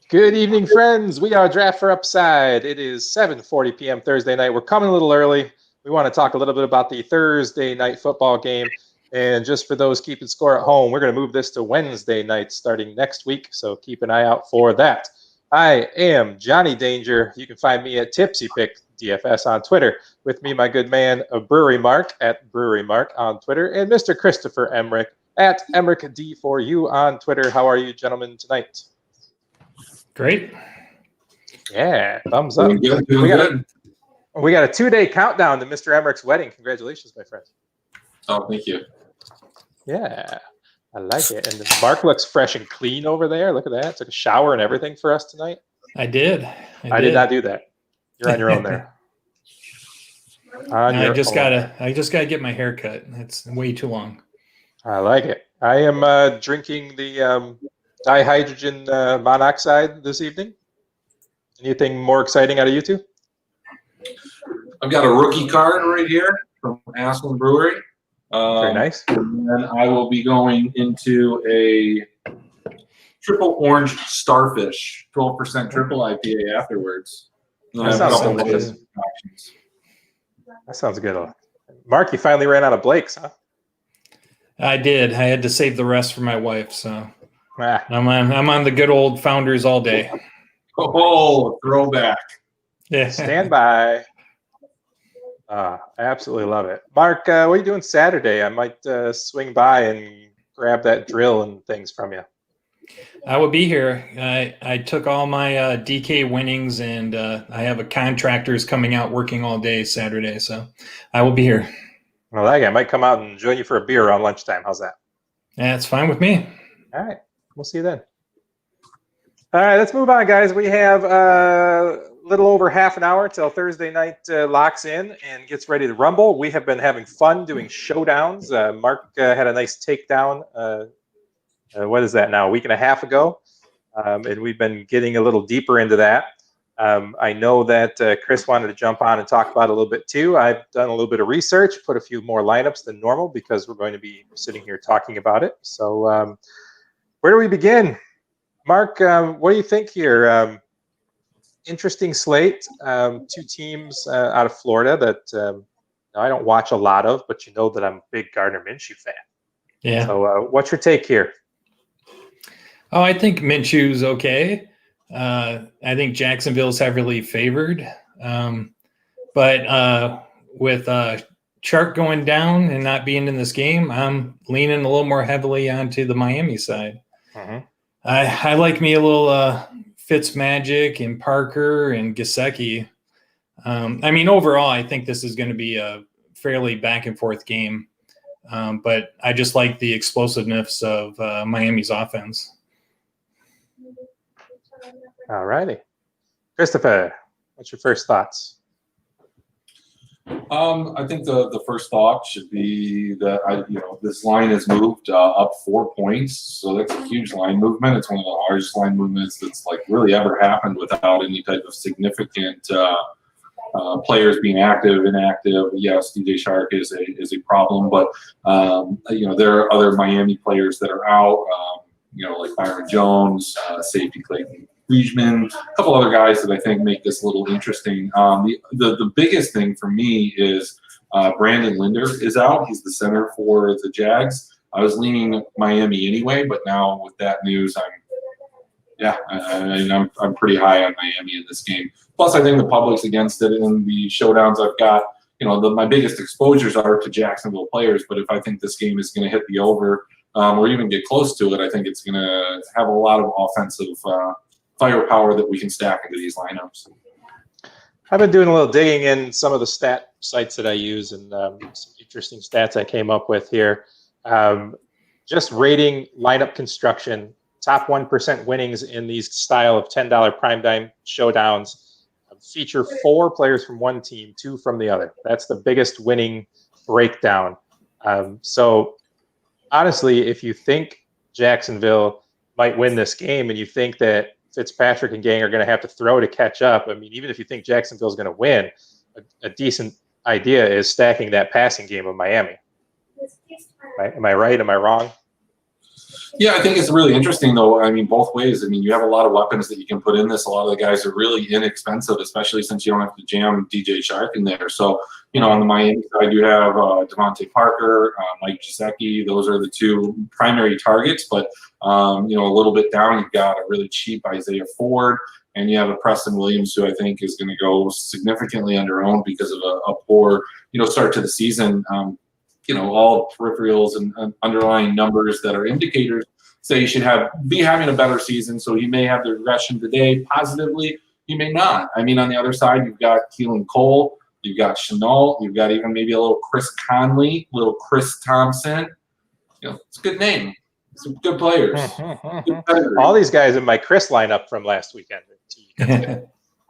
Good evening, friends. We are Draft for Upside. It is 7:40 p.m. Thursday night. We're coming a little early. We want to talk a little bit about the Thursday night football game. And just for those keeping score at home, we're going to move this to Wednesday night starting next week. So keep an eye out for that. I am Johnny Danger. You can find me at Tipsy Pick DFS on Twitter. With me, my good man, Brewery Mark at Brewery Mark on Twitter, and Mr. Christopher Emmerich at Emmerich D4U on Twitter. How are you, gentlemen, tonight? Great. Yeah, thumbs up. Doing good. We got a 2-day countdown to Mr. Emmerich's wedding. Congratulations, my friend. Oh, thank you. Yeah, I like it. And Mark looks fresh and clean over there. Look at that. Took a shower and everything for us tonight. I did. I did not do that. You're on your own there. I just gotta get my hair cut. It's way too long. I like it. I am drinking the dihydrogen monoxide this evening. Anything more exciting out of you two? I've got a rookie card right here from Aspen Brewery. Very nice. And then I will be going into a triple orange starfish, 12% triple IPA afterwards. That sounds good. Mark, you finally ran out of Blake's, huh? I did. I had to save the rest for my wife, so Ah. I'm on the good old Founders all day. Oh, throwback. Yeah. Stand by. I absolutely love it. Mark, what are you doing Saturday? I might swing by and grab that drill and things from you. I will be here. I took all my DK winnings, and I have a contractors coming out working all day Saturday, so I will be here. Well, I might come out and join you for a beer around lunchtime. How's that? That's fine with me. All right. We'll see you then. All right, let's move on, guys. We have a little over half an hour till Thursday night locks in and gets ready to rumble. We have been having fun doing showdowns. Mark had a nice takedown. What is that now? A week and a half ago. And we've been getting a little deeper into that. I know that Chris wanted to jump on and talk about it a little bit too. I've done a little bit of research, put a few more lineups than normal because we're going to be sitting here talking about it. So where do we begin? Mark, what do you think here? Interesting slate. Two teams out of Florida that I don't watch a lot of, but you know that I'm a big Gardner Minshew fan. Yeah. So what's your take here? Oh, I think Minshew's okay. I think Jacksonville's heavily favored. But with Chark going down and not being in this game, I'm leaning a little more heavily onto the Miami side. Mm-hmm. I like me a little Fitzmagic and Parker and Gesicki. I mean, overall, I think this is going to be a fairly back and forth game. But I just like the explosiveness of Miami's offense. All righty. Christopher, what's your first thoughts? I think the first thought should be that this line has moved up 4 points, so that's a huge line movement. It's one of the largest line movements that's like really ever happened without any type of significant players being active, inactive. Yes, DJ Chark is a problem, but there are other Miami players that are out. Like Byron Jones, safety Clayton Friedman, a couple other guys that I think make this a little interesting. The biggest thing for me is Brandon Linder is out. He's the center for the Jags. I was leaning Miami anyway, but now with that news, I'm pretty high on Miami in this game. Plus, I think the public's against it in the showdowns I've got. My biggest exposures are to Jacksonville players, but if I think this game is going to hit the over or even get close to it, I think it's going to have a lot of offensive firepower that we can stack into these lineups. I've been doing a little digging in some of the stat sites that I use and some interesting stats I came up with here. Just rating lineup construction, top 1% winnings in these style of $10 prime time showdowns feature 4 players from one team, 2 from the other. That's the biggest winning breakdown. So honestly, if you think Jacksonville might win this game and you think that Fitzpatrick and gang are going to have to throw to catch up, I mean, even if you think Jacksonville's going to win, a decent idea is stacking that passing game of Miami. Right? Am I right? Am I wrong? Yeah, I think it's really interesting, though. I mean, both ways. I mean, you have a lot of weapons that you can put in this. A lot of the guys are really inexpensive, especially since you don't have to jam DJ Shark in there. So, on the Miami side, you have Devontae Parker, Mike Gesicki. Those are the two primary targets. But, a little bit down, you've got a really cheap Isaiah Ford, and you have a Preston Williams, who I think is going to go significantly under-owned because of a poor, start to the season. All peripherals and underlying numbers that are indicators say you should be having a better season. So he may have the regression today positively. He may not. I mean, on the other side, you've got Keelan Cole, you've got Chenault, you've got even maybe a little Chris Conley, little Chris Thompson. It's a good name. Some good players. Good all these guys in my Chris lineup from last weekend.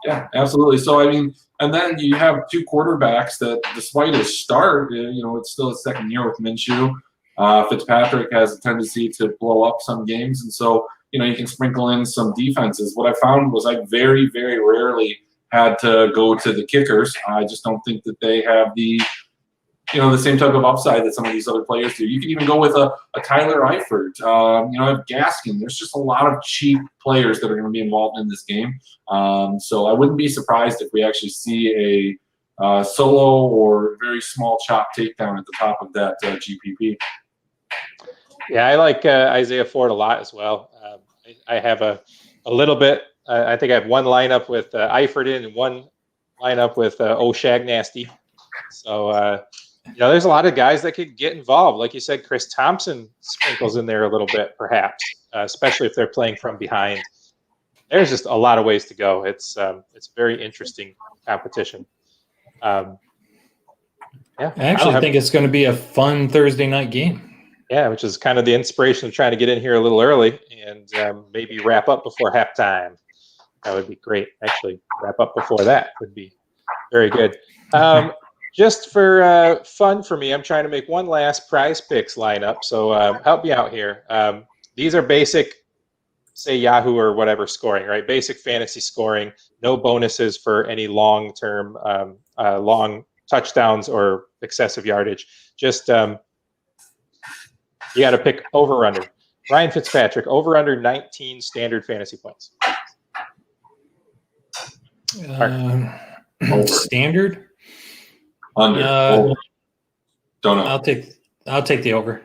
Yeah, absolutely. So, I mean, and then you have two quarterbacks that, despite his start, it's still his second year with Minshew. Fitzpatrick has a tendency to blow up some games. And so, you can sprinkle in some defenses. What I found was I very, very rarely had to go to the kickers. I just don't think that they have the same type of upside that some of these other players do. You can even go with a Tyler Eifert, Gaskin. There's just a lot of cheap players that are going to be involved in this game. So I wouldn't be surprised if we actually see a solo or very small chop takedown at the top of that GPP. Yeah, I like Isaiah Ford a lot as well. I have a little bit. I think I have one lineup with Eifert in and one lineup with O'Shagnasty. So, there's a lot of guys that could get involved. Like you said, Chris Thompson sprinkles in there a little bit, perhaps, especially if they're playing from behind. There's just a lot of ways to go. It's very interesting competition. I actually think it's going to be a fun Thursday night game. Yeah, which is kind of the inspiration of trying to get in here a little early and maybe wrap up before halftime. That would be great. Actually, wrap up before that would be very good. Just for fun for me, I'm trying to make one last Prize Picks lineup. So help me out here. These are basic, say Yahoo or whatever scoring, right? Basic fantasy scoring. No bonuses for any long-term, long touchdowns or excessive yardage. Just you got to pick over or under. Ryan Fitzpatrick, over under 19 standard fantasy points. Standard. Under. Don't know. I'll take the over.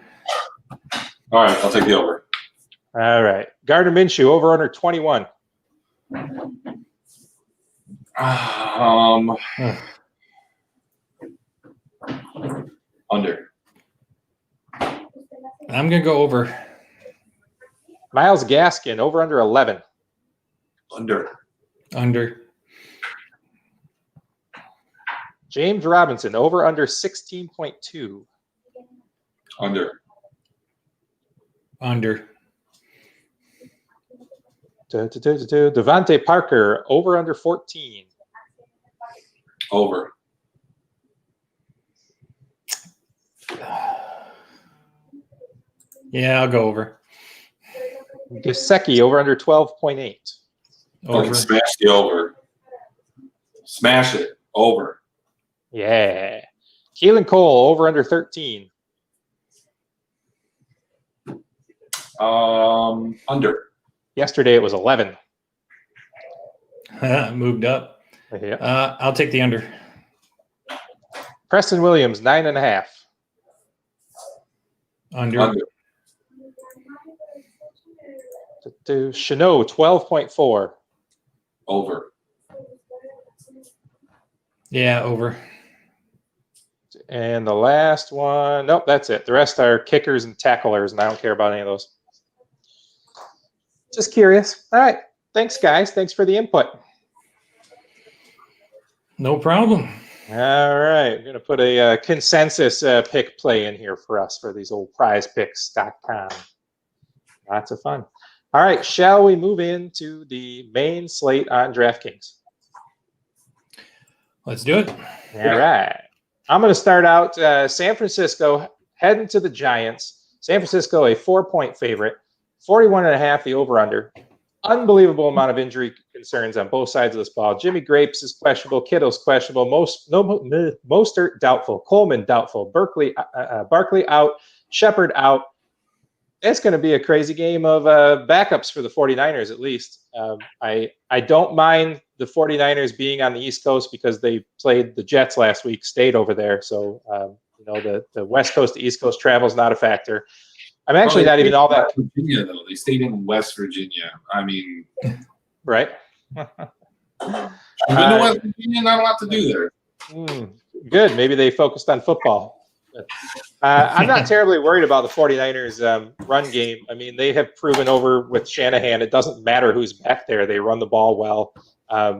All right, I'll take the over. All right. Gardner Minshew, over under 21. Under. I'm gonna go over. Myles Gaskin, over under 11. Under. James Robinson, over under 16.2. Under. Devontae Parker, over under 14. Over. Yeah, I'll go over. Gesicki, over under 12.8. Fucking smash the over. Smash it. Over. Yeah. Keelan Cole, over under 13. Under. Yesterday it was 11. Moved up. Yeah. I'll take the under. Preston Williams, 9.5. Under. Chenault, 12.4. Over. Yeah, over. And the last one, nope, that's it. The rest are kickers and tacklers, and I don't care about any of those. Just curious. All right. Thanks, guys. Thanks for the input. No problem. All right. We're going to put a consensus pick play in here for us for these old prizepicks.com. Lots of fun. All right. Shall we move into the main slate on DraftKings? Let's do it. All right. I'm going to start out San Francisco heading to the Giants. San Francisco, a 4-point favorite. 41.5, the over-under. Unbelievable amount of injury concerns on both sides of this ball. Jimmy Grapes is questionable. Kittle's questionable. Mostert doubtful. Coleman doubtful. Barkley out. Shepard out. It's going to be a crazy game of backups for the 49ers, at least. I don't mind the 49ers being on the East Coast because they played the Jets last week, stayed over there. So, the West Coast to East Coast travel is not a factor. I'm actually not even all that. Virginia, though. They stayed in West Virginia. I mean, Right. West Virginia, not a lot to do there. Good. Maybe they focused on football. I'm not terribly worried about the 49ers run game. I mean, they have proven over with Shanahan. It doesn't matter who's back there. They run the ball well.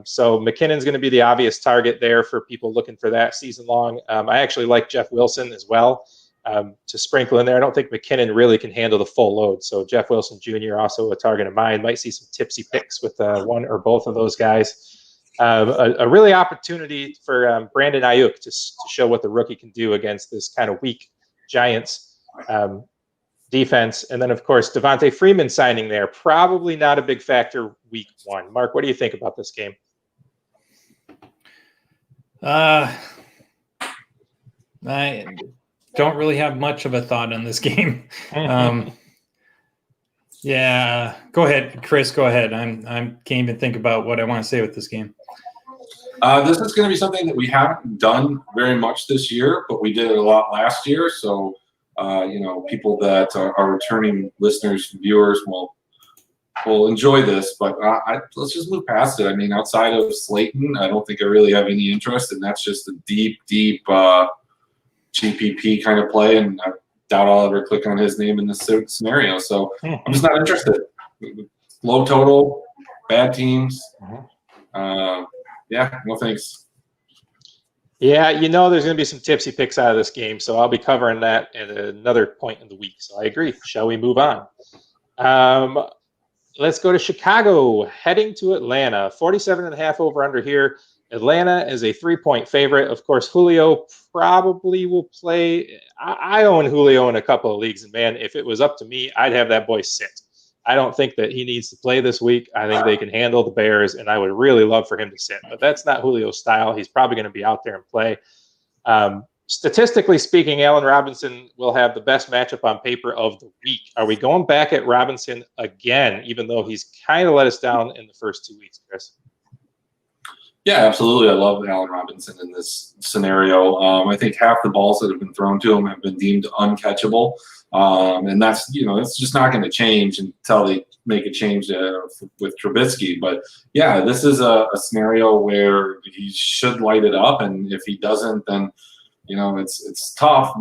So McKinnon's going to be the obvious target there for people looking for that season long. I actually like Jeff Wilson as well to sprinkle in there. I don't think McKinnon really can handle the full load. So Jeff Wilson Jr. also a target of mine. Might see some tipsy picks with one or both of those guys. A really opportunity for Brandon Ayuk to show what the rookie can do against this kind of weak Giants defense. And then, of course, Devontae Freeman signing there. Probably not a big factor week one. Mark, what do you think about this game? I don't really have much of a thought on this game. Yeah, go ahead, Chris. Go ahead. I can't even think about what I want to say with this game. This is going to be something that we haven't done very much this year, but we did it a lot last year. So, people that are returning listeners, viewers will enjoy this. But let's just move past it. I mean, outside of Slayton, I don't think I really have any interest, and that's just a deep GPP kind of play, and I doubt I'll ever click on his name in this scenario. So I'm just not interested. Low total, bad teams. Yeah, no thanks. Yeah, there's going to be some tipsy picks out of this game, so I'll be covering that at another point in the week. So I agree. Shall we move on? Let's go to Chicago, heading to Atlanta. 47.5 over under here. Atlanta is a 3-point favorite. Of course, Julio probably will play. I own Julio in a couple of leagues, and man, if it was up to me, I'd have that boy sit. I don't think that he needs to play this week. I think they can handle the Bears, and I would really love for him to sit. But that's not Julio's style. He's probably going to be out there and play. Statistically speaking, Allen Robinson will have the best matchup on paper of the week. Are we going back at Robinson again, even though he's kind of let us down in the first 2 weeks, Chris? Yeah, absolutely. I love Allen Robinson in this scenario. I think half the balls that have been thrown to him have been deemed uncatchable. And that's, it's just not going to change until they make a change with Trubisky. But yeah, this is a scenario where he should light it up. And if he doesn't, then, it's tough.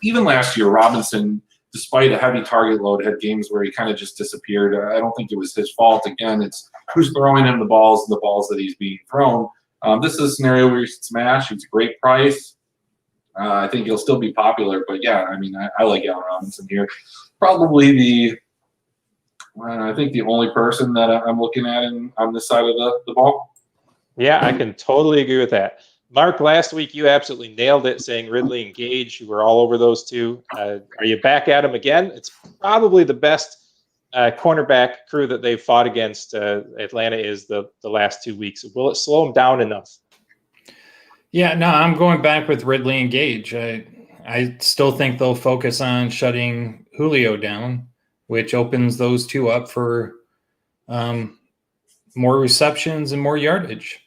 Even last year, Robinson, despite a heavy target load, had games where he kind of just disappeared. I don't think it was his fault. Again, it's who's throwing him the balls that he's being thrown. This is a scenario where he should smash. It's a great price. I think he'll still be popular, but yeah, I mean, I like Allen Robinson here. Probably I think the only person that I'm looking at on this side of the ball. Yeah, I can totally agree with that. Mark, last week you absolutely nailed it, saying Ridley and Gage. You were all over those two. Are you back at him again? It's probably the best cornerback crew that they've fought against. Atlanta is the last 2 weeks. Will it slow them down enough? Yeah, no, I'm going back with Ridley and Gage. I still think they'll focus on shutting Julio down, which opens those two up for more receptions and more yardage.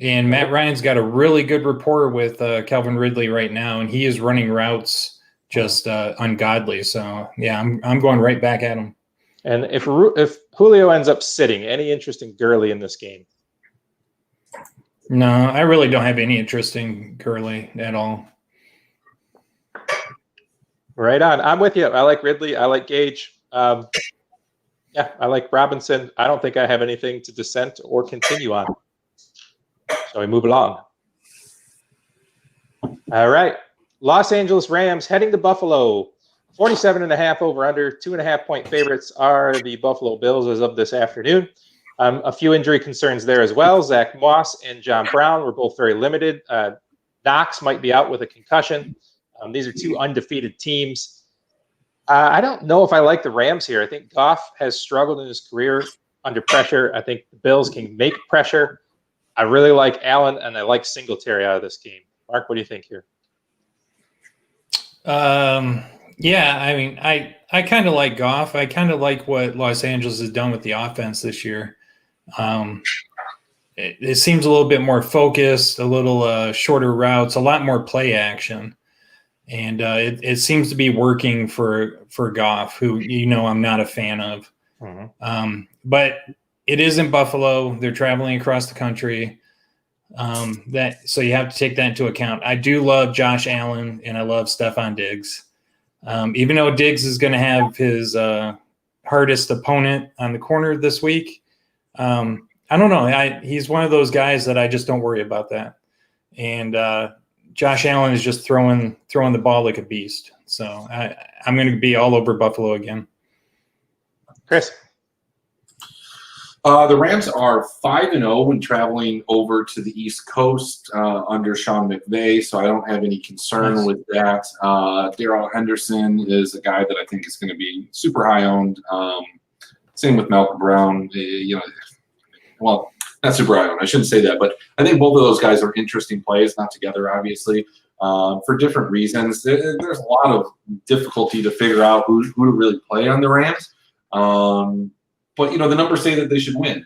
And Matt Ryan's got a really good rapport with Calvin Ridley right now, and he is running routes just ungodly. So, yeah, I'm going right back at him. And if Julio ends up sitting, any interest in Gurley in this game? No, I really don't have any interest in Gurley at all. Right on. I'm with you. I like Ridley. I like Gage. I like Robinson. I don't think I have anything to dissent or continue on. So we move along. All right. Los Angeles Rams heading to Buffalo. 47.5 over under. 2.5-point favorites are the Buffalo Bills as of this afternoon. A few injury concerns there as well. Zach Moss and John Brown were both very limited. Knox might be out with a concussion. These are two undefeated teams. I don't know if I like the Rams here. I think Goff has struggled in his career under pressure. I think the Bills can make pressure. I really like Allen, and I like Singletary out of this game. Mark, what do you think here? Yeah, I mean, I kind of like Goff. I kind of like what Los Angeles has done with the offense this year. Um, it seems a little bit more focused, a little shorter routes, a lot more play action, and it seems to be working for Goff, who I'm not a fan of. But it is in Buffalo. They're traveling across the country. So you have to take that into account. I do love Josh Allen and I love Stephon Diggs. Even though Diggs is going to have his hardest opponent on the corner this week, I don't know. He's one of those guys that I just don't worry about that. And Josh Allen is just throwing the ball like a beast. So I'm going to be all over Buffalo again. Chris. The Rams are 5-0 when traveling over to the East Coast under Sean McVay, so I don't have any concern with that. Darrell Henderson is a guy that I think is going to be super high owned. Same with Malcolm Brown. Well, not super high owned. I shouldn't say that, but I think both of those guys are interesting plays, not together, obviously, for different reasons. There's a lot of difficulty to figure out who to really play on the Rams. But, the numbers say that they should win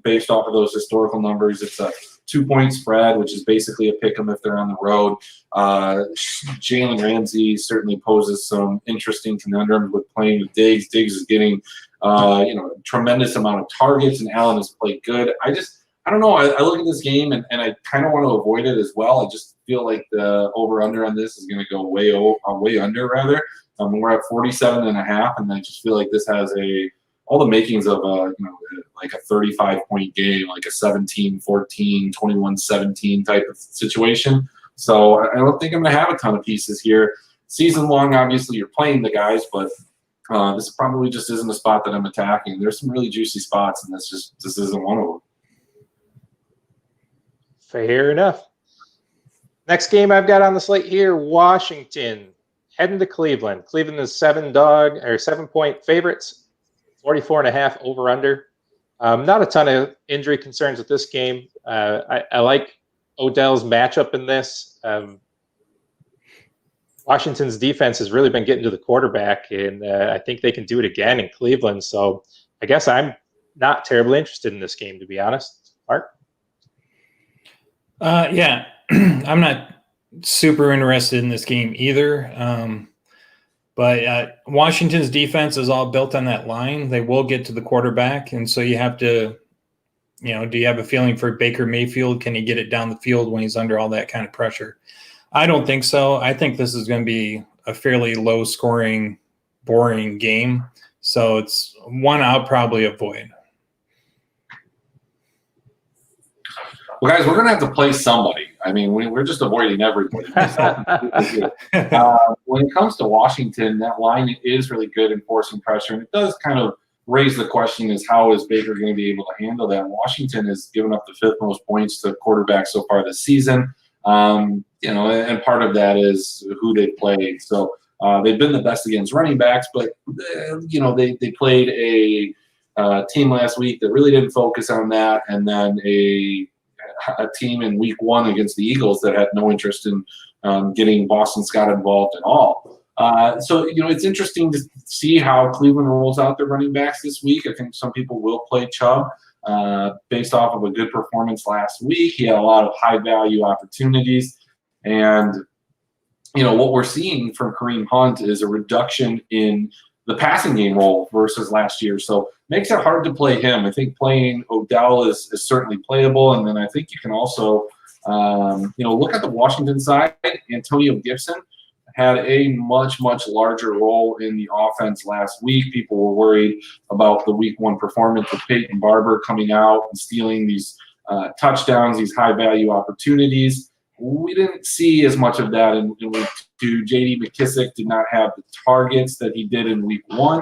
based off of those historical numbers. It's a 2-point spread, which is basically a pick 'em if they're on the road. Jalen Ramsey certainly poses some interesting conundrums with playing with Diggs. Diggs is getting, a tremendous amount of targets, and Allen has played good. I don't know. I look at this game, and I kind of want to avoid it as well. I just feel like the over-under on this is going to go way under, rather. We're at 47.5, and I just feel like this has all the makings of like a 35-point game, like a 17-14, 21-17 type of situation. So I don't think I'm going to have a ton of pieces here. Season long, obviously, you're playing the guys, but this probably just isn't a spot that I'm attacking. There's some really juicy spots, and this isn't one of them. Fair enough. Next game I've got on the slate here, Washington heading to Cleveland. Cleveland is 7-point favorites. 44.5 over under. Not a ton of injury concerns with this game. I like Odell's matchup in this. Washington's defense has really been getting to the quarterback, and I think they can do it again in Cleveland. So I guess I'm not terribly interested in this game, to be honest. Mark? Yeah, I'm not super interested in this game either. But Washington's defense is all built on that line. They will get to the quarterback. And so you have to, do you have a feeling for Baker Mayfield? Can he get it down the field when he's under all that kind of pressure? I don't think so. I think this is going to be a fairly low-scoring, boring game. So it's one I'll probably avoid. Well, guys, we're going to have to play somebody. I mean, we're just avoiding everybody. When it comes to Washington, that line is really good in forcing pressure, and it does kind of raise the question: is how is Baker going to be able to handle that? Washington has given up the 5th most points to quarterbacks so far this season, and part of that is who they played. So they've been the best against running backs, but they played a team last week that really didn't focus on that, and then a team in week 1 against the Eagles that had no interest in getting Boston Scott involved at all. So it's interesting to see how Cleveland rolls out their running backs this week. I think some people will play Chubb based off of a good performance last week. He had a lot of high-value opportunities. And, what we're seeing from Kareem Hunt is a reduction in the passing game role versus last year. So makes it hard to play him. I think playing Odell is certainly playable. And then I think you can also, look at the Washington side. Antonio Gibson had a much, much larger role in the offense last week. People were worried about the week 1 performance with Peyton Barber coming out and stealing these touchdowns, these high-value opportunities. We didn't see as much of that in week 2. J.D. McKissick did not have the targets that he did in week 1.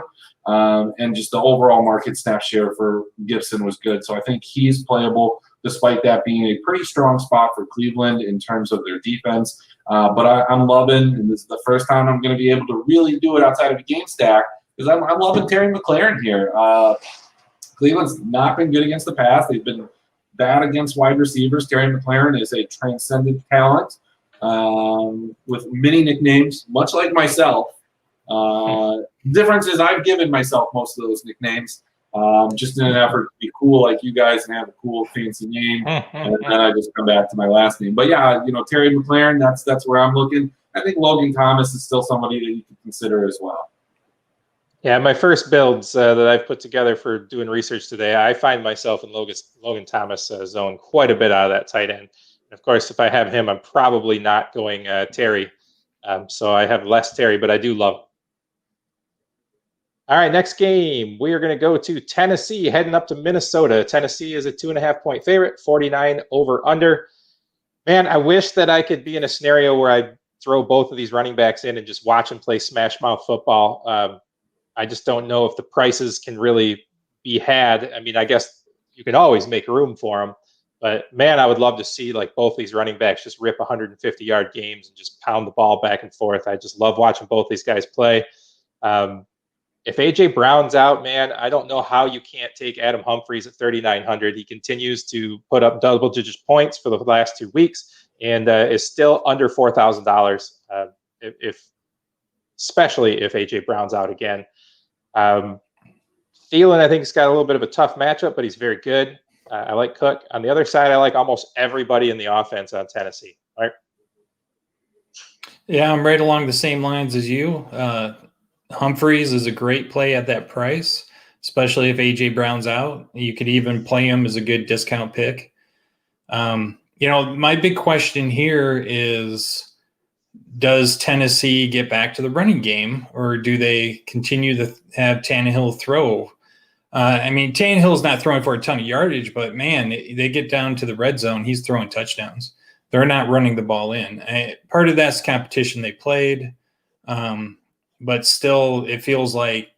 And just the overall market snap share for Gibson was good. So I think he's playable, despite that being a pretty strong spot for Cleveland in terms of their defense. But I'm loving, and this is the first time I'm going to be able to really do it outside of a game stack, because I'm loving Terry McLaurin here. Cleveland's not been good against the pass. They've been bad against wide receivers. Terry McLaurin is a transcendent talent with many nicknames, much like myself. Difference is I've given myself most of those nicknames just in an effort to be cool like you guys and have a cool, fancy name. And then I just come back to my last name. But yeah, Terry McLaurin, that's where I'm looking. I think Logan Thomas is still somebody that you can consider as well. Yeah, my first builds that I've put together for doing research today, I find myself in Logan Thomas zone quite a bit out of that tight end. And of course, if I have him, I'm probably not going Terry. So I have less Terry, but I do love him. All right, next game. We are going to go to Tennessee, heading up to Minnesota. Tennessee is a 2.5-point favorite, 49 over under. Man, I wish that I could be in a scenario where I throw both of these running backs in and just watch them play smash mouth football. I just don't know if the prices can really be had. I mean, I guess you can always make room for them, but man, I would love to see like both these running backs just rip 150-yard games and just pound the ball back and forth. I just love watching both these guys play. If AJ Brown's out, man, I don't know how you can't take Adam Humphries at 3,900. He continues to put up double-digit points for the last 2 weeks and is still under $4,000. Especially if AJ Brown's out again. Thielen, I think, has got a little bit of a tough matchup, but he's very good. I like Cook. On the other side, I like almost everybody in the offense on Tennessee. All right. Yeah, I'm right along the same lines as you. Humphreys is a great play at that price, especially if AJ Brown's out. You could even play him as a good discount pick. My big question here is, does Tennessee get back to the running game, or do they continue to have Tannehill throw? Tannehill's not throwing for a ton of yardage, but man, they get down to the red zone, he's throwing touchdowns. They're not running the ball in. Part of that's competition they played, but still, it feels like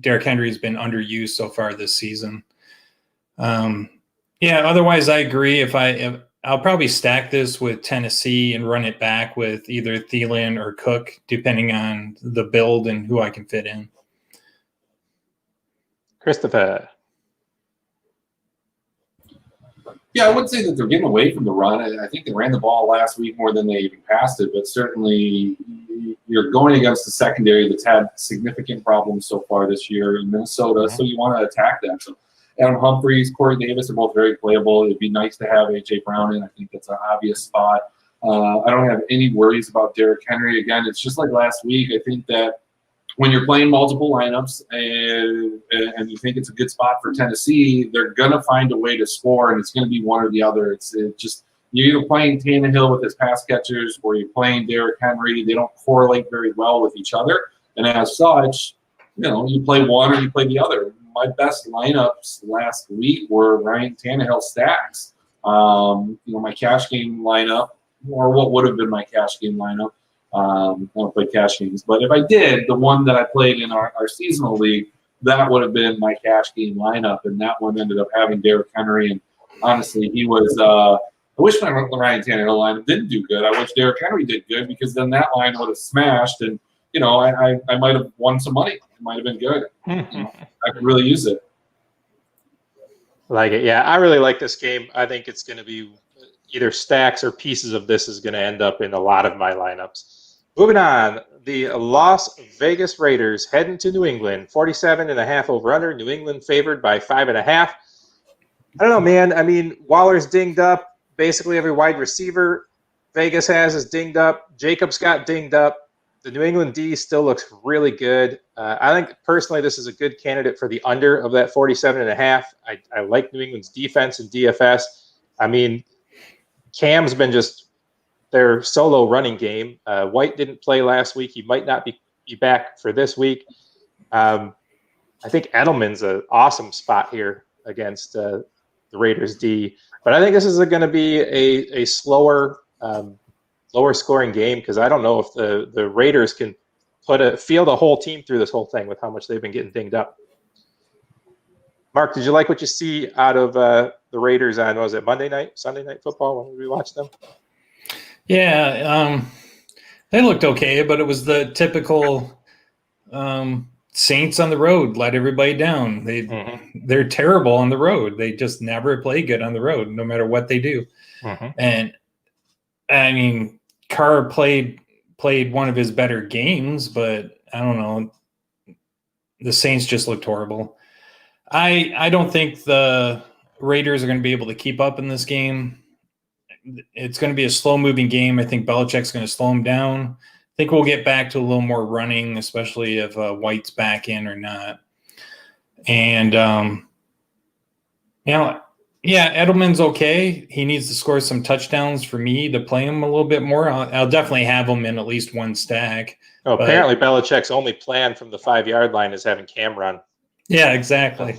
Derrick Henry has been underused so far this season. Otherwise, I agree. I'll probably stack this with Tennessee and run it back with either Thielen or Cook, depending on the build and who I can fit in. Christopher. Yeah, I wouldn't say that they're getting away from the run. I think they ran the ball last week more than they even passed it, but certainly you're going against the secondary that's had significant problems so far this year in Minnesota, so you want to attack that. So Adam Humphries, Corey Davis are both very playable. It'd be nice to have A.J. Brown in. I think that's an obvious spot. I don't have any worries about Derrick Henry. Again, it's just like last week. I think that when you're playing multiple lineups and you think it's a good spot for Tennessee, they're going to find a way to score, and it's going to be one or the other. It's just you're either playing Tannehill with his pass catchers or you're playing Derrick Henry. They don't correlate very well with each other. And as such, you play one or you play the other. My best lineups last week were Ryan Tannehill stacks. My cash game lineup, or what would have been my cash game lineup. I don't play cash games, but if I did, the one that I played in our seasonal league, that would have been my cash game lineup, and that one ended up having Derrick Henry. And honestly, he was. I wish my Ryan Tannehill lineup didn't do good. I wish Derrick Henry did good, because then that line would have smashed, and I might have won some money. It might have been good. I could really use it. Like it, yeah. I really like this game. I think it's going to be either stacks or pieces of this is going to end up in a lot of my lineups. Moving on, the Las Vegas Raiders heading to New England, 47.5 over under. New England favored by 5.5. I don't know, man. I mean, Waller's dinged up. Basically every wide receiver Vegas has is dinged up. Jacobs got dinged up. The New England D still looks really good. I think personally this is a good candidate for the under of that 47.5. I like New England's defense and DFS. I mean, Cam's been just their solo running game. White didn't play last week. He might not be back for this week. I think Edelman's an awesome spot here against the Raiders D. But I think this is going to be a slower, lower scoring game, because I don't know if the Raiders can field a whole team through this whole thing with how much they've been getting dinged up. Mark, did you like what you see out of the Raiders on, was it Sunday Night Football when we watched them? Yeah, they looked okay, but it was the typical Saints on the road let everybody down. They're terrible on the road. They just never play good on the road, no matter what they do. And I mean, Carr played one of his better games, but I don't know. The Saints just looked horrible. I don't think the Raiders are going to be able to keep up in this game. It's going to be a slow-moving game. I think Belichick's going to slow them down. I think we'll get back to a little more running, especially if White's back in or not. And, Edelman's okay. He needs to score some touchdowns for me to play him a little bit more. I'll definitely have him in at least one stack. Oh, apparently Belichick's only plan from the 5-yard line is having Cam run. Yeah, exactly.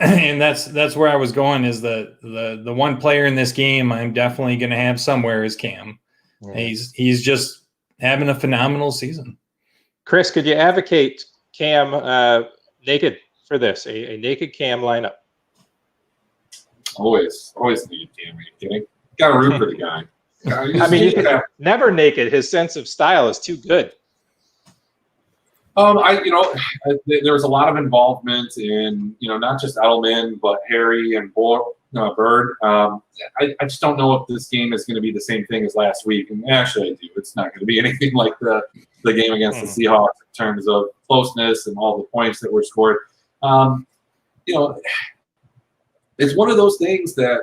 And that's where I was going, is the one player in this game I'm definitely going to have somewhere is Cam. Yeah. He's just having a phenomenal season. Chris, could you advocate Cam naked for this, a naked Cam lineup? Always naked Cam. Are you kidding? Got to root for the guy. I mean, never naked. His sense of style is too good. There was a lot of involvement in, not just Edelman, but Harry and Bird. I just don't know if this game is going to be the same thing as last week. And actually, I do. It's not going to be anything like the game against the Seahawks in terms of closeness and all the points that were scored. It's one of those things that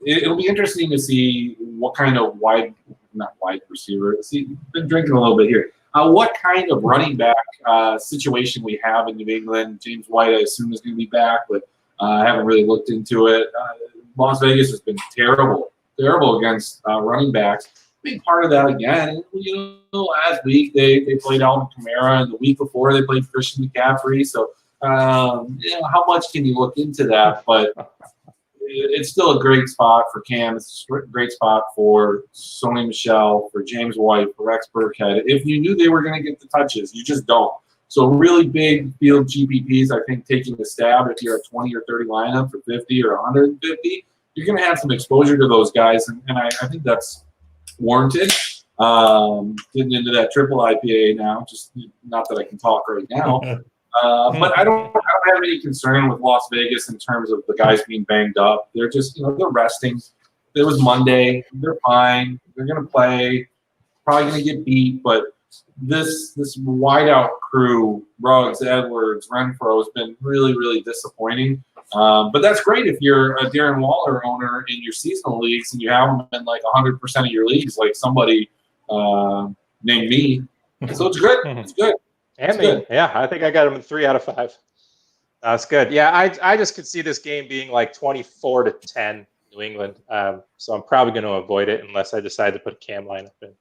it'll be interesting to see what kind of not wide receiver. See, been drinking a little bit here. What kind of running back situation we have in New England. James White, I assume, is going to be back, but I haven't really looked into it. Las Vegas has been terrible against running backs. Big part of that, again, last week they played Alvin Kamara, and the week before they played Christian McCaffrey. So, how much can you look into that? But it's still a great spot for Cam. It's a great spot for Sony Michel, for James White, for Rex Burkhead. If you knew they were going to get the touches, you just don't. So really big field GPPs, I think, taking the stab if you're a 20 or 30 lineup for 50 or 150, you're going to have some exposure to those guys, and I think that's warranted. Getting into that triple IPA now, just not that I can talk right now. But I don't have any concern with Las Vegas in terms of the guys being banged up. They're just, they're resting. It was Monday. They're fine. They're going to play. Probably going to get beat. But this wideout crew, Ruggs, Edwards, Renfro, has been really, really disappointing. But that's great if you're a Darren Waller owner in your seasonal leagues and you have them in like 100% of your leagues, like somebody named me. So it's good. It's good. And me. Yeah, I think I got him in 3 out of 5. That's good. Yeah, I just could see this game being like 24-10 New England. So I'm probably going to avoid it unless I decide to put a Cam lineup in.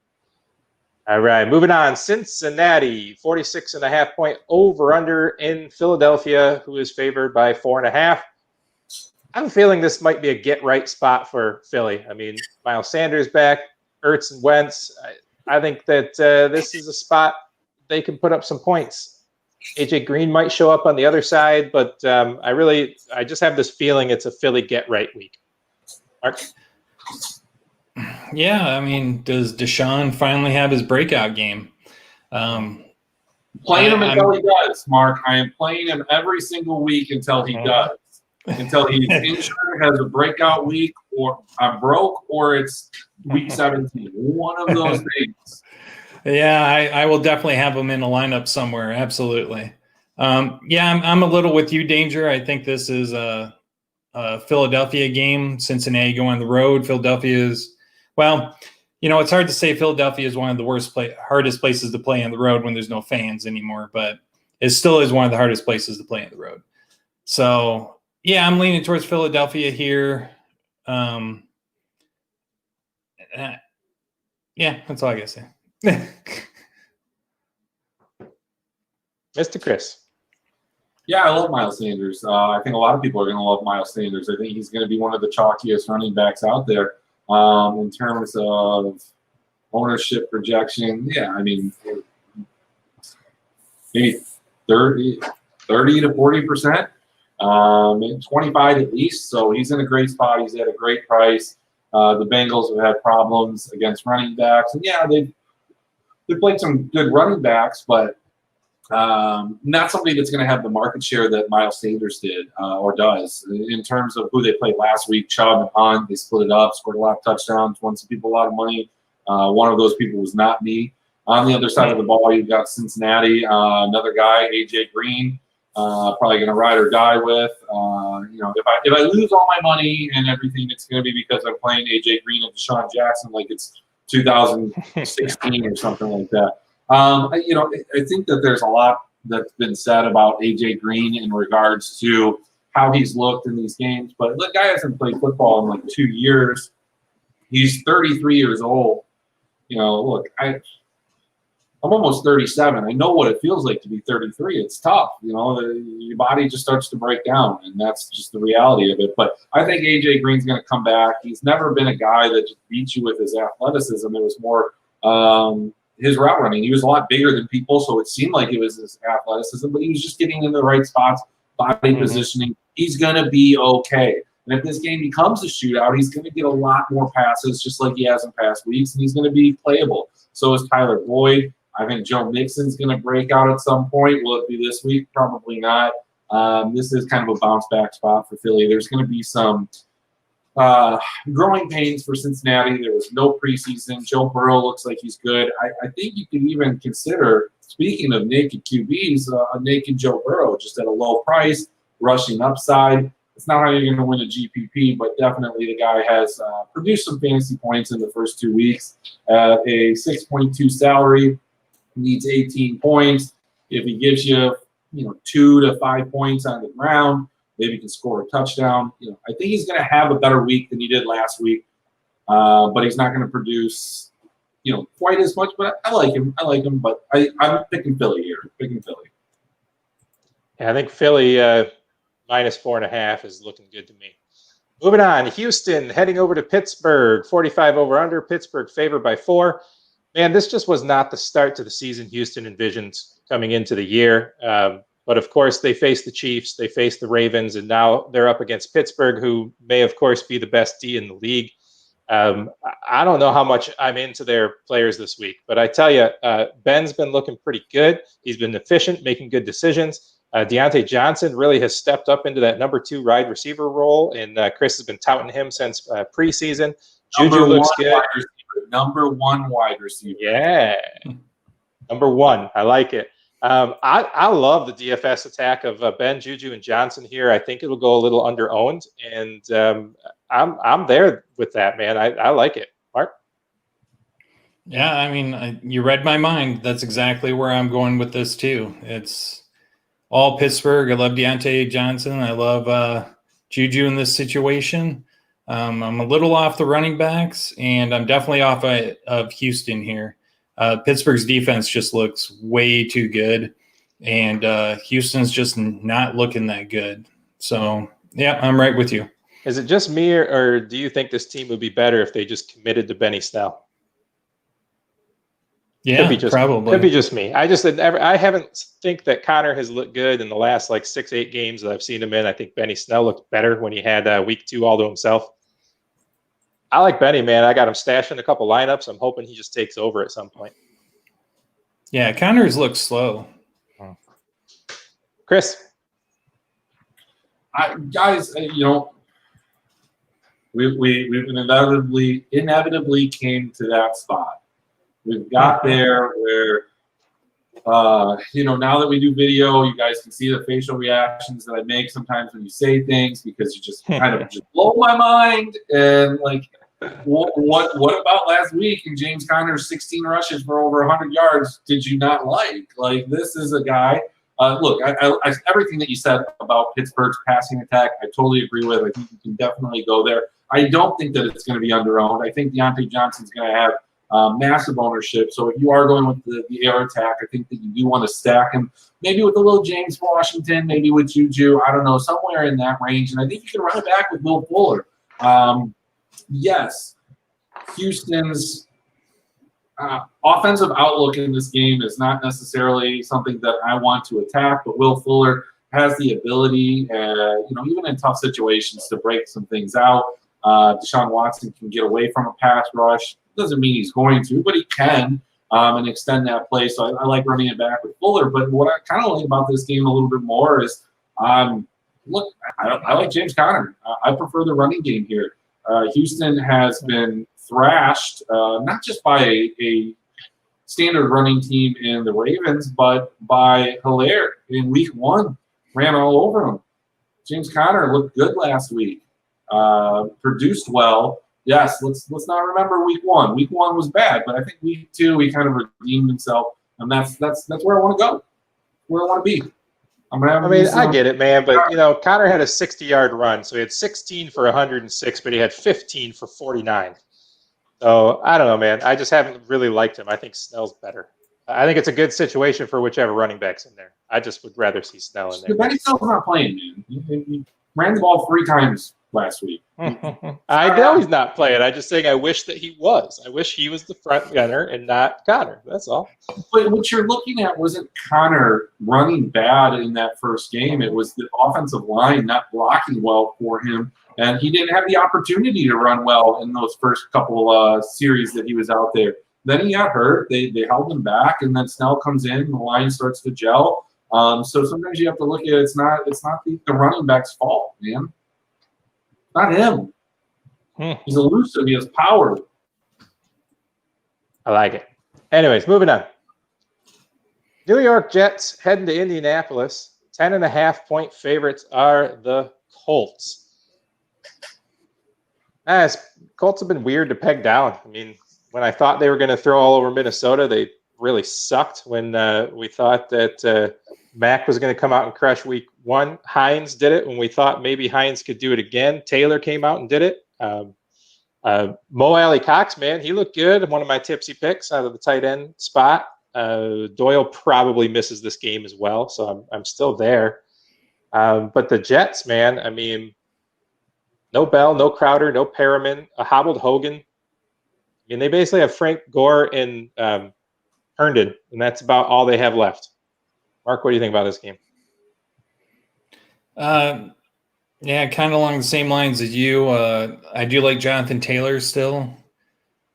All right, moving on. Cincinnati, 46.5-point over-under in Philadelphia, who is favored by 4.5. I have a feeling this might be a get-right spot for Philly. I mean, Miles Sanders back, Ertz and Wentz. I think that this is a spot they can put up some points. AJ Green might show up on the other side, but I just have this feeling it's a Philly get-right week. Mark? Yeah, I mean, does Deshaun finally have his breakout game? Playing him until he does, Mark. I am playing him every single week until he does. Until he's injured, has a breakout week, or I'm broke, or it's week 17. One of those things. Yeah, I will definitely have him in a lineup somewhere. Absolutely. I'm a little with you, Danger. I think this is a Philadelphia game. Cincinnati go on the road. Philadelphia is, it's hard to say Philadelphia is one of the hardest places to play on the road when there's no fans anymore, but it still is one of the hardest places to play on the road. So, yeah, I'm leaning towards Philadelphia here. That's all I got to say. Mr. Chris. Yeah, I love Miles Sanders. I think a lot of people are going to love Miles Sanders. I think he's going to be one of the chalkiest running backs out there in terms of ownership projection. Yeah, I mean, maybe 30 to 40%, 25 at least. So he's in a great spot. He's at a great price. The Bengals have had problems against running backs. And, yeah, they've played some good running backs, but not somebody that's going to have the market share that Miles Sanders did or does. In terms of who they played last week, Chubb and Hunt, they split it up, scored a lot of touchdowns, won some people a lot of money. One of those people was not me. On the other side of the ball, you've got Cincinnati, another guy, AJ Green, probably going to ride or die with. If I lose all my money and everything, it's going to be because I'm playing AJ Green and Deshaun Jackson like it's 2016 or something like that. I think that there's a lot that's been said about AJ Green in regards to how he's looked in these games, but the guy hasn't played football in like 2 years. He's 33 years old. Look, I'm almost 37. I know what it feels like to be 33. It's tough. Your body just starts to break down, and that's just the reality of it. But I think AJ Green's going to come back. He's never been a guy that just beats you with his athleticism. It was more his route running. He was a lot bigger than people, so it seemed like it was his athleticism, but he was just getting in the right spots, body positioning. He's going to be okay. And if this game becomes a shootout, he's going to get a lot more passes, just like he has in past weeks, and he's going to be playable. So is Tyler Boyd. I think Joe Mixon's going to break out at some point. Will it be this week? Probably not. This is kind of a bounce-back spot for Philly. There's going to be some growing pains for Cincinnati. There was no preseason. Joe Burrow looks like he's good. I think you can even consider, speaking of naked QBs, a naked Joe Burrow, just at a low price, rushing upside. It's not how you're going to win a GPP, but definitely the guy has produced some fantasy points in the first 2 weeks. A 6.2 salary, needs 18 points. If he gives you, 2 to 5 points on the ground, maybe he can score a touchdown. I think he's going to have a better week than he did last week, but he's not going to produce, quite as much. But I like him. But I'm picking Philly here. Yeah, I think Philly minus 4.5 is looking good to me. Moving on, Houston heading over to Pittsburgh. 45 over under. Pittsburgh favored by 4. Man, this just was not the start to the season Houston envisioned coming into the year. But, of course, they faced the Chiefs, they faced the Ravens, and now they're up against Pittsburgh, who may, of course, be the best D in the league. I don't know how much I'm into their players this week, but I tell you, Ben's been looking pretty good. He's been efficient, making good decisions. Deontay Johnson really has stepped up into that number 2 wide receiver role, and Chris has been touting him since preseason. Juju looks good. Number 1 wide receiver. Yeah. Number 1. I like it. I love the DFS attack of Ben, Juju, and Johnson here. I think it'll go a little under-owned, and I'm there with that, man. I like it. Mark? Yeah, I mean, you read my mind. That's exactly where I'm going with this, too. It's all Pittsburgh. I love Deontay Johnson. I love Juju in this situation. I'm a little off the running backs, and I'm definitely off of Houston here. Pittsburgh's defense just looks way too good, and Houston's just not looking that good. So, yeah, I'm right with you. Is it just me, or do you think this team would be better if they just committed to Benny Snell? Yeah, probably. Could be just me. I haven't think that Connor has looked good in the last 6-8 games that I've seen him in. I think Benny Snell looked better when he had week 2 all to himself. I like Benny, man. I got him stashed in a couple lineups. I'm hoping he just takes over at some point. Yeah, Connor's looks slow. Chris? Guys, we inevitably came to that spot. We've got there where, now that we do video, you guys can see the facial reactions that I make sometimes when you say things, because you just kind of just blow my mind. And what about last week and James Conner's 16 rushes for over 100 yards did you not like? This is a guy. Look, I everything that you said about Pittsburgh's passing attack, I totally agree with. I think you can definitely go there. I don't think that it's going to be under-owned. I think Deontay Johnson's going to have massive ownership. So if you are going with the air attack, I think that you do want to stack him, maybe with a little James Washington, maybe with Juju, I don't know, somewhere in that range. And I think you can run it back with Will Fuller. Yes, Houston's offensive outlook in this game is not necessarily something that I want to attack, but Will Fuller has the ability, even in tough situations, to break some things out. Deshaun Watson can get away from a pass rush. Doesn't mean he's going to, but he can and extend that play. So I like running it back with Fuller. But what I kind of like about this game a little bit more is, look, I like James Conner. I prefer the running game here. Houston has been thrashed, not just by a standard running team in the Ravens, but by Hilaire in week 1, ran all over him. James Conner looked good last week, produced well. Yes, let's not remember week 1. Week 1 was bad, but I think week 2 he kind of redeemed himself, and that's where I want to go, where I want to be. I get it, man, but Connor had a 60-yard run, so he had 16 for 106, but he had 15 for 49. So I don't know, man. I just haven't really liked him. I think Snell's better. I think it's a good situation for whichever running back's in there. I just would rather see Snell in there. Benny Snell's not playing, man. He ran the ball 3 times last week. I know he's not playing. I'm just saying I wish that he was. I wish he was the front gunner and not Connor. That's all. But what you're looking at wasn't Connor running bad in that first game. It was the offensive line not blocking well for him. And he didn't have the opportunity to run well in those first couple series that he was out there. Then he got hurt. They held him back, and then Snell comes in, and the line starts to gel. So sometimes you have to look at it. It's not the running back's fault, man. Not him. He's elusive. He has power. I like it. Anyways, moving on. New York Jets heading to Indianapolis. 10.5-point favorites are the Colts. Colts have been weird to peg down. I mean, when I thought they were going to throw all over Minnesota, they really sucked. When we thought that Mac was going to come out and crush week 1, Hines did it. When we thought maybe Hines could do it again, Taylor came out and did it. Mo Alley Cox, man, he looked good. One of my tipsy picks out of the tight end spot. Doyle probably misses this game as well, so I'm still there. But the Jets, man, I mean, no Bell, no Crowder, no Perriman, a hobbled Hogan. I mean, they basically have Frank Gore and Herndon, and that's about all they have left. Mark, what do you think about this game? Yeah, kind of along the same lines as you. I do like Jonathan Taylor still.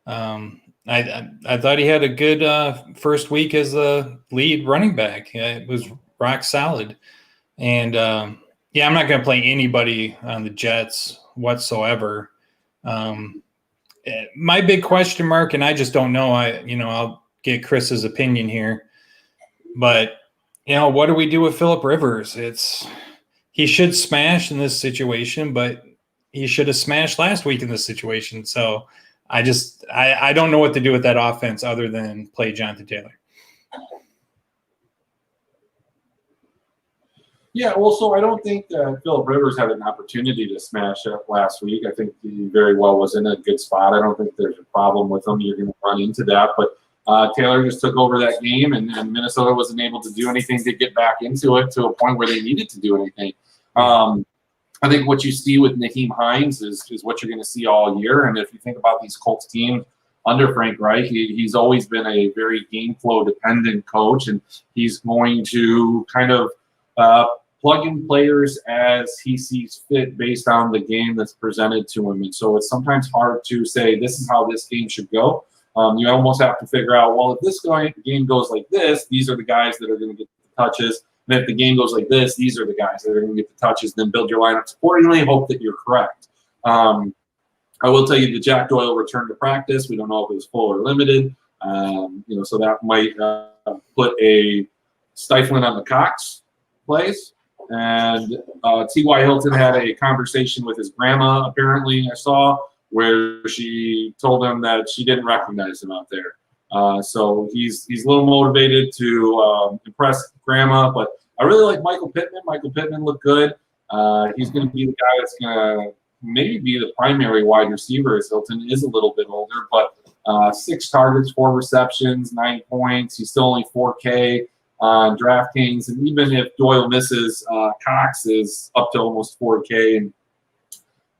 I thought he had a good first week as the lead running back. It was rock solid. And, yeah, I'm not going to play anybody on the Jets whatsoever. My big question mark, and I just don't know, I'll get Chris's opinion here, but, what do we do with Phillip Rivers? He should smash in this situation, but he should have smashed last week in this situation. So I don't know what to do with that offense other than play Jonathan Taylor. Yeah, well, so I don't think Phillip Rivers had an opportunity to smash it last week. I think he very well was in a good spot. I don't think there's a problem with him. You're going to run into that. But Taylor just took over that game, and Minnesota wasn't able to do anything to get back into it to a point where they needed to do anything. I think what you see with Nyheim Hines is what you're going to see all year. And if you think about these Colts teams under Frank Reich, he's always been a very game flow dependent coach, and he's going to kind of plug in players as he sees fit based on the game that's presented to him. And so it's sometimes hard to say this is how this game should go. You almost have to figure out, well, if this game goes like this, these are the guys that are going to get the touches. And if the game goes like this, these are the guys that are going to get the touches. Then build your lineups accordingly. Hope that you're correct. I will tell you the Jack Doyle returned to practice. We don't know if it was full or limited. So that might put a stifling on the Cox plays. And T.Y. Hilton had a conversation with his grandma, apparently, I saw, where she told him that she didn't recognize him out there. So he's a little motivated to impress grandma. But I really like Michael Pittman. Michael Pittman looked good. He's going to be the guy that's going to maybe be the primary wide receiver, as Hilton is a little bit older. But 6 targets, 4 receptions, 9 points. He's still only 4K on DraftKings. And even if Doyle misses, Cox is up to almost 4K and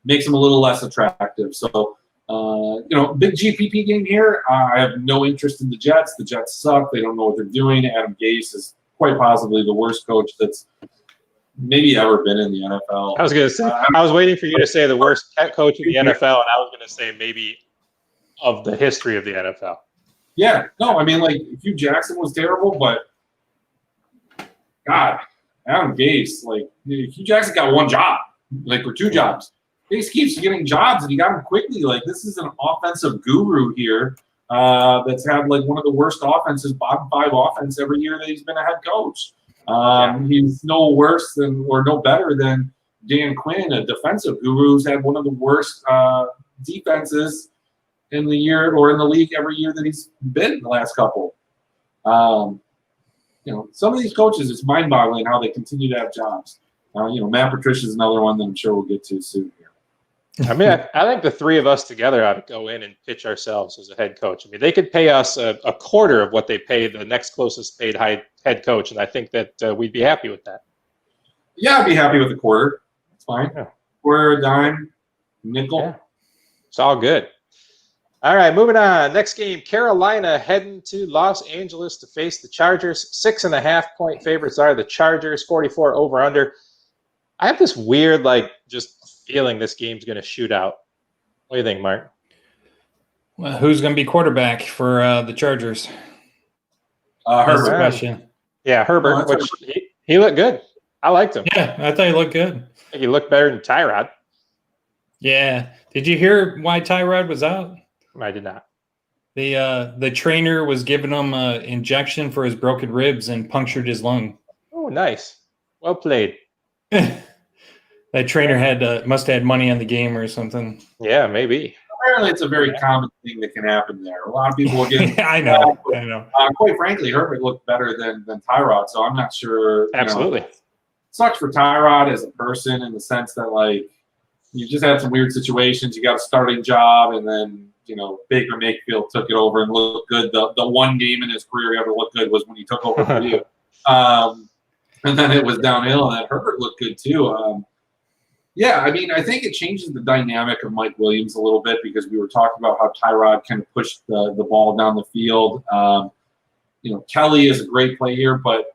makes him a little less attractive. So, big GPP game here. I have no interest in the Jets. The Jets suck. They don't know what they're doing. Adam Gase is quite possibly the worst coach that's maybe ever been in the NFL. I was going to say, I was waiting for you to say the worst coach in the NFL, and I was going to say maybe of the history of the NFL. Yeah. No, I mean, like, Hugh Jackson was terrible, but God, Adam Gase, like, Hugh Jackson got 1 job, or 2 jobs. Gase keeps getting jobs, and he got them quickly. Like, this is an offensive guru here that's had like one of the worst offenses, bottom 5 offense every year that he's been a head coach. He's no worse than or no better than Dan Quinn, a defensive guru who's had one of the worst defenses in the year or in the league every year that he's been in the last couple. Some of these coaches, it's mind-boggling how they continue to have jobs. Matt Patricia is another one that I'm sure we'll get to soon here. I mean, I think the three of us together ought to go in and pitch ourselves as a head coach. I mean, they could pay us a quarter of what they pay the next closest paid head coach, and I think that we'd be happy with that. Yeah, I'd be happy with a quarter. It's fine. Yeah. Quarter, dime, nickel. Yeah. It's all good. All right, moving on. Next game, Carolina heading to Los Angeles to face the Chargers. 6.5-point favorites are the Chargers, 44 over-under. I have this weird, just feeling this game's going to shoot out. What do you think, Mark? Well, who's going to be quarterback for the Chargers? Herbert. That's the question. Yeah, Herbert, which he looked good. I liked him. Yeah, I thought he looked good. I think he looked better than Tyrod. Yeah. Did you hear why Tyrod was out? I did not. The trainer was giving him an injection for his broken ribs and punctured his lung. Oh, nice. Well played. That trainer must have had money on the game or something. Yeah, maybe. Apparently, it's a very common thing that can happen there. A lot of people will get. I know. Quite frankly, Herbert looked better than Tyrod, so I'm not sure. Absolutely. Sucks for Tyrod as a person in the sense that you just had some weird situations. You got a starting job, and then Baker Mayfield took it over and looked good. The one game in his career he ever looked good was when he took over for you. And then it was downhill, and then Herbert looked good too. Yeah, I mean, I think it changes the dynamic of Mike Williams a little bit because we were talking about how Tyrod kind of pushed the ball down the field. Kelly is a great player, but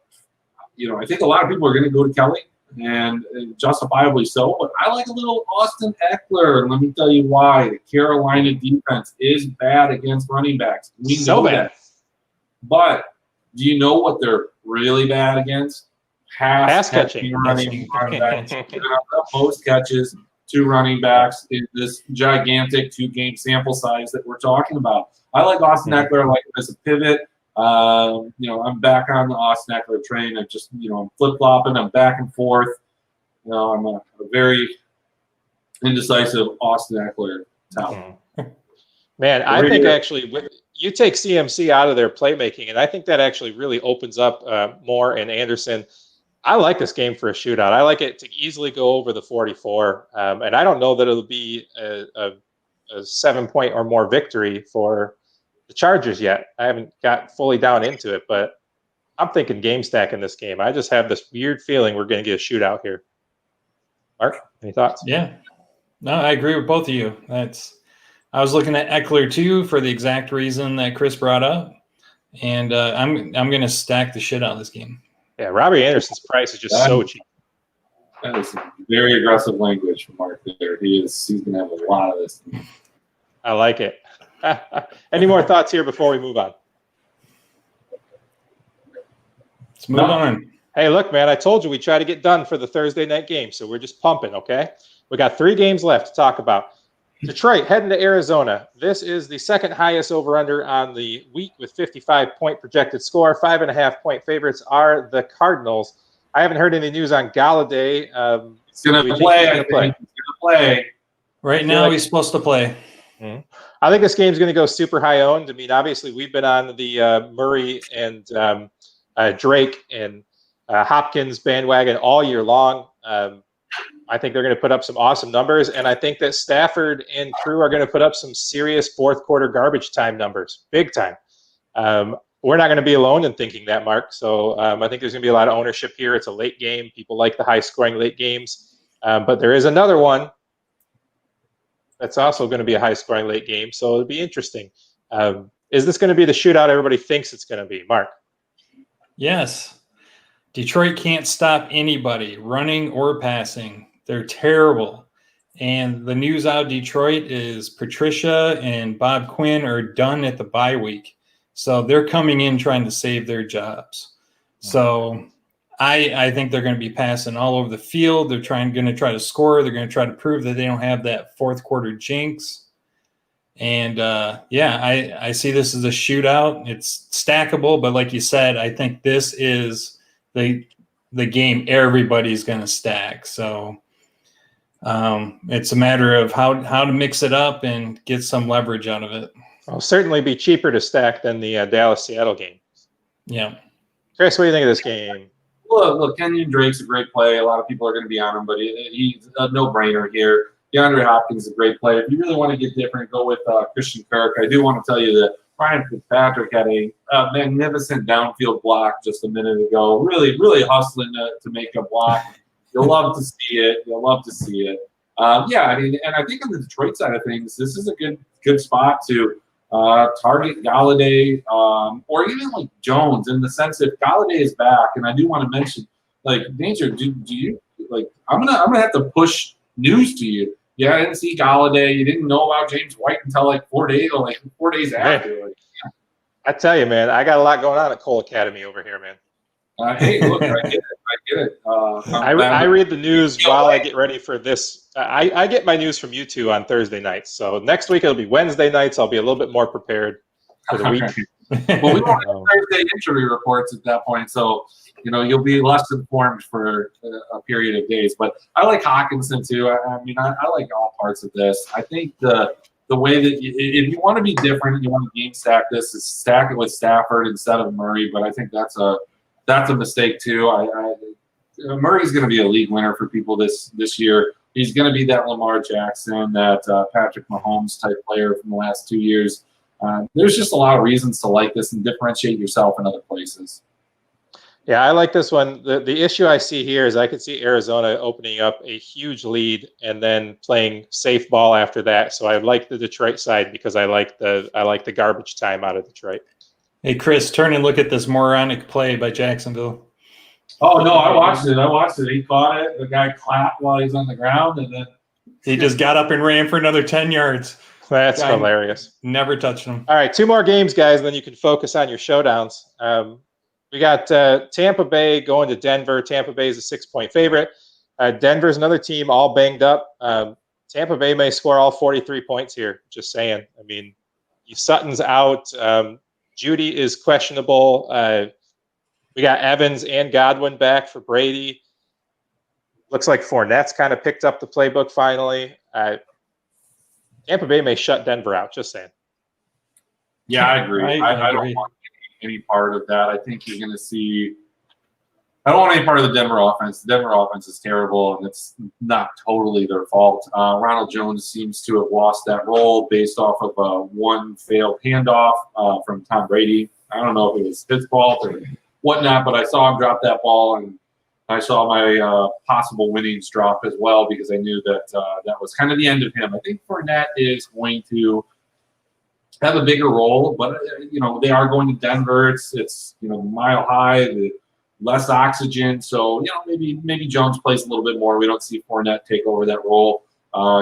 I think a lot of people are going to go to Kelly, and justifiably so. But I like a little Austin Eckler, and let me tell you why. The Carolina defense is bad against running backs. We know that. But do you know what they're really bad against? Pass catching running backs. Most catches to running backs in this gigantic 2-game sample size that we're talking about. I like Austin Eckler. I like him as a pivot. I'm back on the Austin Eckler train. I'm flip-flopping. I'm back and forth. I'm a very indecisive Austin Eckler talent. Man, I think actually you take CMC out of their playmaking, and I think that actually really opens up Moore and Anderson. I like this game for a shootout. I like it to easily go over the 44, and I don't know that it'll be a 7-point or more victory for the Chargers yet. I haven't got fully down into it, but I'm thinking game stack in this game. I just have this weird feeling we're going to get a shootout here. Mark, any thoughts? Yeah. No, I agree with both of you. I was looking at Eckler too for the exact reason that Chris brought up, and I'm going to stack the shit out of this game. Yeah, Robbie Anderson's price is just so cheap. That is very aggressive language from Mark there. He's going to have a lot of this. I like it. Any more thoughts here before we move on? Let's move on. Hey, look, man, I told you we try to get done for the Thursday night game, so we're just pumping, okay? We got 3 games left to talk about. Detroit heading to Arizona. This is the second highest over-under on the week with 55-point projected score. 5.5-point favorites are the Cardinals. I haven't heard any news on Galladay. He's going to play. He's going to play. Right now, he's supposed to play. Mm-hmm. I think this game's going to go super high owned. I mean, obviously, we've been on the Murray and Drake and Hopkins bandwagon all year long. I think they're going to put up some awesome numbers, and I think that Stafford and crew are going to put up some serious fourth-quarter garbage time numbers, big time. We're not going to be alone in thinking that, Mark. So I think there's going to be a lot of ownership here. It's a late game. People like the high-scoring late games. But there is another one that's also going to be a high-scoring late game, so it'll be interesting. Is this going to be the shootout everybody thinks it's going to be, Mark? Yes. Detroit can't stop anybody, running or passing. They're terrible. And the news out of Detroit is Patricia and Bob Quinn are done at the bye week. So they're coming in trying to save their jobs. So I think they're going to be passing all over the field. They're going to try to score. They're going to try to prove that they don't have that fourth quarter jinx. And yeah, I see this as a shootout. It's stackable, but like you said, I think this is the game everybody's going to stack. So it's a matter of how to mix it up and get some leverage out of it. It'll certainly be cheaper to stack than the Dallas-Seattle game. Yeah. Chris, what do you think of this game? Look, Kenyon Drake's a great play. A lot of people are going to be on him, but he's a no-brainer here. DeAndre Hopkins is a great play. If you really want to get different, go with Christian Kirk. I do want to tell you that Ryan Fitzpatrick had a magnificent downfield block just a minute ago. Really, really hustling to make a block. You'll love to see it. You'll love to see it. Yeah, I mean, and I think on the Detroit side of things, this is a good spot to target Galladay or even like Jones, in the sense that Galladay is back. And I do want to mention, like, Danger, do you like? I'm gonna have to push news to you. Yeah, I didn't see Galladay. You didn't know about James White until like 4 days after. Like, yeah. I tell you, man, I got a lot going on at Cole Academy over here, man. Hey, look, I get it. I read the news while I get ready for this. I get my news from you two on Thursday nights. So next week it'll be Wednesday nights. I'll be a little bit more prepared for the week. Well, we won't have Thursday injury reports at that point, so you'll be less informed for a period of days. But I like Hawkinson too. I mean, I like all parts of this. I think the way that if you want to be different and you want to game stack this, is stack it with Stafford instead of Murray. But I think that's a mistake too. Murray's going to be a league winner for people this year. He's going to be that Lamar Jackson, that Patrick Mahomes type player from the last 2 years. There's just a lot of reasons to like this and differentiate yourself in other places. Yeah, I like this one. The issue I see here is I could see Arizona opening up a huge lead and then playing safe ball after that. So I like the Detroit side because I like the garbage time out of Detroit. Hey, Chris, turn and look at this moronic play by Jacksonville. Oh, no, I watched it. He caught it. The guy clapped while he's on the ground, and then he just got up and ran for another 10 yards. That's hilarious. Never touched him. All right, 2 more games, guys, and then you can focus on your showdowns. We got Tampa Bay going to Denver. Tampa Bay is a 6-point favorite. Denver's another team all banged up. Tampa Bay may score all 43 points here, just saying. I mean, Sutton's out. Judy is questionable. We got Evans and Godwin back for Brady. Looks like Fournette's kind of picked up the playbook finally. Tampa Bay may shut Denver out, just saying. Yeah, I agree. I don't want any part of that. I think you're going to see – I don't want any part of the Denver offense. The Denver offense is terrible, and it's not totally their fault. Ronald Jones seems to have lost that role based off of one failed handoff from Tom Brady. I don't know if it was his fault or whatnot, but I saw him drop that ball, and I saw my possible winnings drop as well because I knew that that was kind of the end of him. I think Fournette is going to have a bigger role, but they are going to Denver. It's mile high, less oxygen, so maybe Jones plays a little bit more. We don't see Fournette take over that role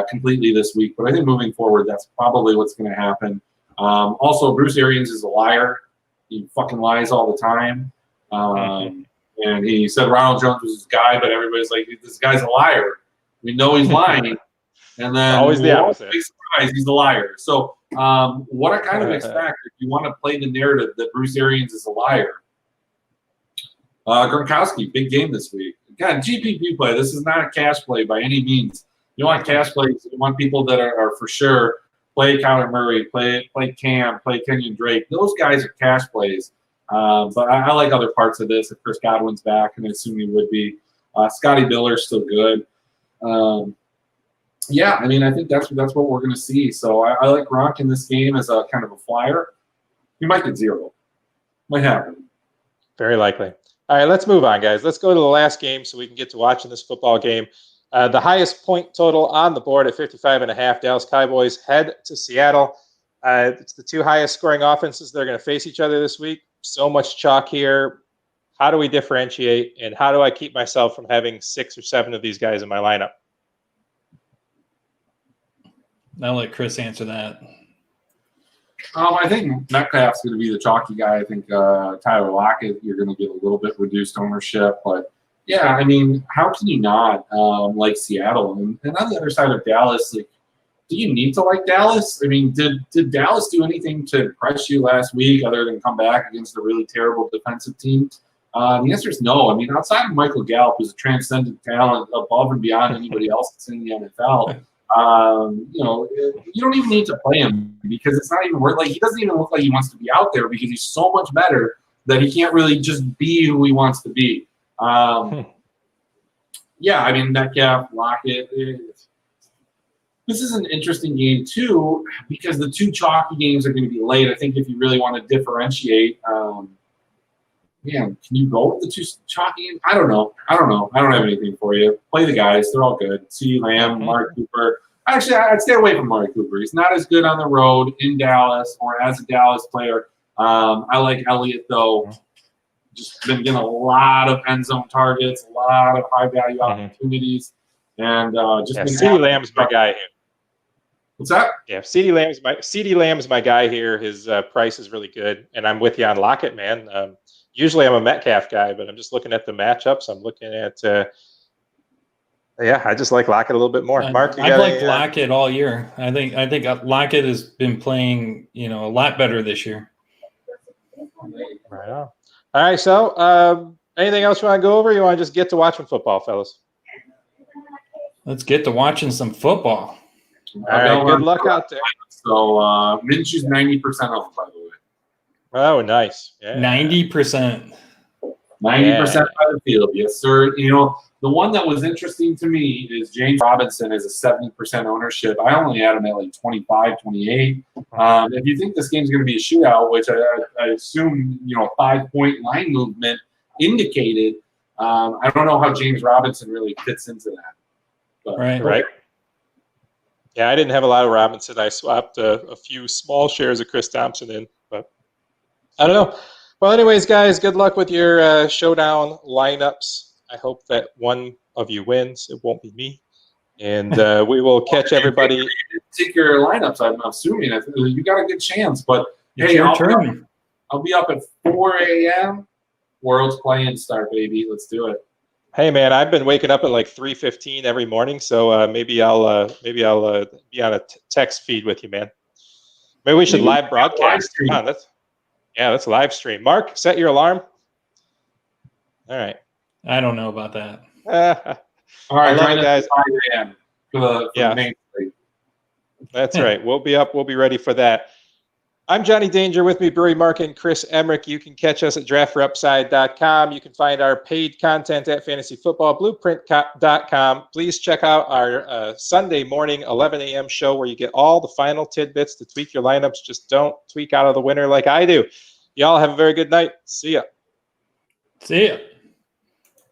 completely this week, but I think moving forward, that's probably what's going to happen. Also, Bruce Arians is a liar. He fucking lies all the time. And he said Ronald Jones was his guy, but everybody's like, this guy's a liar. We know he's lying. And then always the opposite. Big surprise, he's a liar. So what I kind of expect, if you want to play the narrative that Bruce Arians is a liar, Gronkowski, big game this week. Again, GPP play. This is not a cash play by any means. You want cash plays. You want people that are for sure play Kyler Murray, play Cam, play Kenyon Drake. Those guys are cash plays. But I like other parts of this. If Chris Godwin's back, and I assume he would be. Scotty Miller's still good. Yeah, I mean, I think that's what we're going to see. So I like Gronk in this game as a kind of a flyer. He might get 0. Might happen. Very likely. All right, let's move on, guys. Let's go to the last game so we can get to watching this football game. The highest point total on the board at 55.5. Dallas Cowboys head to Seattle. It's the 2 highest scoring offenses. They're going to face each other this week. So much chalk here. How do we differentiate, and how do I keep myself from having 6 or 7 of these guys in my lineup? I'll let Chris answer that. I think Metcalf's going to be the chalky guy. I think Tyler Lockett, you're going to get a little bit reduced ownership. But, yeah, I mean, how can you not like Seattle? And on the other side of Dallas, like do you need to like Dallas? I mean, did Dallas do anything to impress you last week other than come back against a really terrible defensive team? The answer is no. I mean, outside of Michael Gallup, who's a transcendent talent above and beyond anybody else that's in the NFL, you know, you don't even need to play him because it's not even worth. Like, he doesn't even look like he wants to be out there because he's so much better that he can't really just be who he wants to be. Yeah, I mean, Metcalf, Lockett. This is an interesting game too because the two chalky games are going to be late. I think if you really want to differentiate. Man, can you go with the two chalky games? I don't know. I don't have anything for you. Play the guys. They're all good. CeeDee Lamb, Amari Cooper. Actually, I'd stay away from Amari Cooper. He's not as good on the road in Dallas or as a Dallas player. I like Elliott, though. Just been getting a lot of end zone targets, a lot of high-value opportunities. And just been CeeDee Lamb's my guy here. What's that? Yeah, CeeDee Lamb's my guy here. His price is really good. And I'm with you on Lockett, man. Usually I'm a Metcalf guy, but I'm just looking at the matchups. I'm looking at, I just like Lockett a little bit more. Mark, I've liked Lockett all year. I think Lockett has been playing, you know, a lot better this year. Right on. All right, so anything else you want to go over? You want to just get to watching football, fellas? Let's get to watching some football. All right, good luck out there. So Minshew's 90% off, by the way. Oh, nice. Yeah. 90%. 90% by the field, yes, sir. You know, the one that was interesting to me is James Robinson is a 70% ownership. I only had him at like 25, 28. If you think this game's going to be a shootout, which I assume, you know, 5-point line movement indicated, I don't know how James Robinson really fits into that. But, Right. Yeah, I didn't have a lot of Robinson. I swapped a few small shares of Chris Thompson in, but I don't know. Well, anyways, guys, good luck with your showdown lineups. I hope that one of you wins. It won't be me. And we will catch everybody. Take your lineups, I'm assuming. You got a good chance. But, It's hey, your turn. I'll be up at 4 a.m. World's playing start, baby. Let's do it. Hey, man, I've been waking up at like 3:15 every morning, so maybe I'll be on a text feed with you, man. Maybe we should live broadcast. Come on, let's live stream. Mark, set your alarm. All right. I don't know about that. All right, I love it, guys. 5 a.m. for the main slate. That's right. We'll be up. We'll be ready for that. I'm Johnny Danger. With me, Brody Mark and Chris Emmerich. You can catch us at draftforupside.com. You can find our paid content at fantasyfootballblueprint.com. Please check out our Sunday morning 11 a.m. show where you get all the final tidbits to tweak your lineups. Just don't tweak out of the winner like I do. Y'all have a very good night. See ya. See ya.